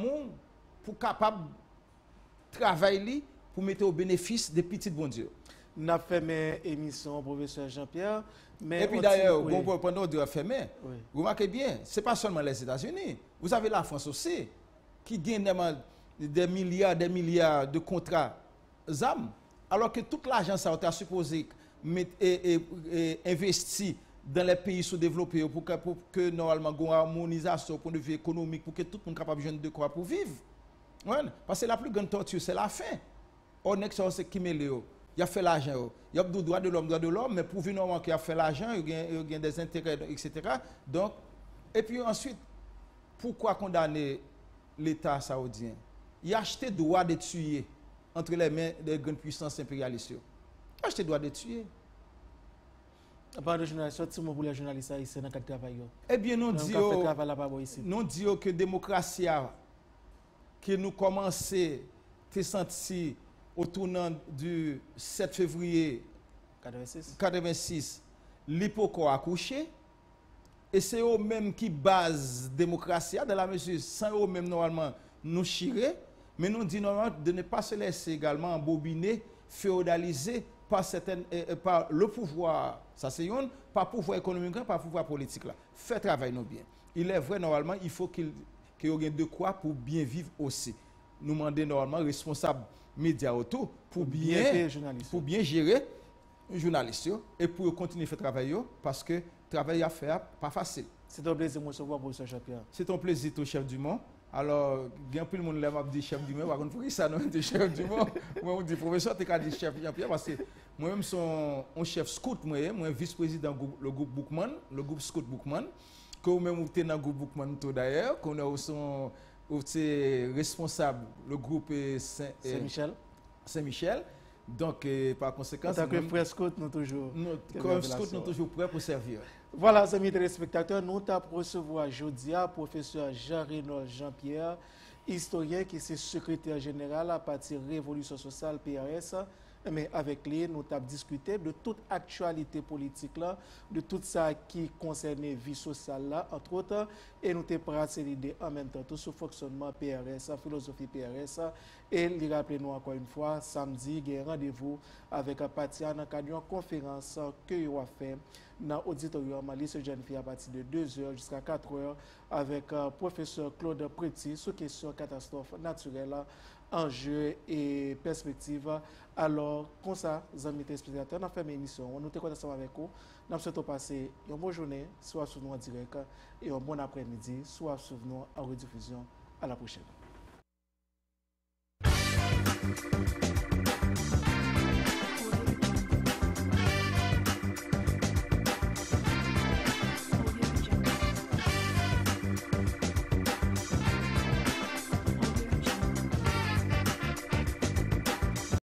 pour capable de travailler pour mettre au bénéfice des petits bon Dieu. Nous avons fait mes émissions, professeur Jean-Pierre. Et puis d'ailleurs, pendant que nous avons fait, vous remarquez bien, ce n'est pas seulement les États-Unis. Vous avez la France aussi, qui gagne des milliards de contrats ZAM, alors que tout l'argent, ça a été supposé investir dans les pays sous-développés pour que normalement une harmonisation au point de vue économique, pour que tout le monde soit capable de quoi pour vivre. Ouais, parce que la plus grande torture, c'est la faim. On est c'est qui met Léo. Il a fait l'argent. Il y a des droits de l'homme, mais pour normalement qu'il a fait l'argent, il y a des intérêts, etc. Donc, et puis ensuite, pourquoi condamner l'État saoudien? Il a acheté le droit de tuer entre les mains des grandes puissances impérialistes. Il a acheté le droit de tuer. Par de journalistes, sorti pour les journalistes ici dans le cadre de travail. Eh bien, nous disons que la démocratie que nous commençons à sentir au tournant du 7 février 1986, l'hypocrisie a couché. Et c'est eux-mêmes qui basent la démocratie, dans la mesure sans eux-mêmes normalement nous chirer, mais nous disons normalement de ne pas se laisser également embobiner, féodaliser par le pouvoir, ça c'est une, par pouvoir économique, par pouvoir politique là. Fait travail nous bien. Il est vrai normalement, il faut qu'il y ait de quoi pour bien vivre aussi. Nous demandons normalement responsables médias autour pour bien gérer les journalistes et pour continuer à faire travail parce que travail à faire pas facile. C'est un plaisir de vous recevoir, professeur Jean-Pierre. C'est un plaisir au chef du monde. Alors, bien plus le monde m'a dit chef du monde, par contre, pour ça non dit chef du monde. Moi on dit professeur tu as dit chef Jean-Pierre parce que moi-même son un chef scout moi vice-président le groupe Bookman, le groupe scout Bookman que vous-même vous êtes dans le groupe Bookman tout d'ailleurs, qu'on a aussi responsable le groupe Saint-Michel. Donc, par conséquent, en tant que frère scout, nous toujours prêts pour servir. Voilà, amis téléspectateurs, nous avons recevoir aujourd'hui professeur Jean-Renold Jean-Pierre, historien qui est secrétaire général à partir de Révolution sociale PRS. Mais avec lui, nous avons discuté de toute actualité politique, là, de tout ça qui concerne la vie sociale, là, entre autres, et nous avons praté l'idée en même temps, tout ce fonctionnement PRS, la philosophie PRS, et lui rappelez-nous encore une fois, samedi, il y a un rendez-vous avec Patia dans le cadre d'une conférence que vous avez fait dans l'auditorium à lycée Jeune-Fille à partir de 2h jusqu'à 4h avec professeur Claude Préti sur question catastrophe naturelle, enjeux et perspectives. Alors, comme ça, les amis téléspectateurs, on a fait une émission, on nous est ensemble avec vous. Nous souhaitons passer une bonne journée, soit sur nous en direct, et un bon après-midi, soit sur nous en rediffusion. À la prochaine.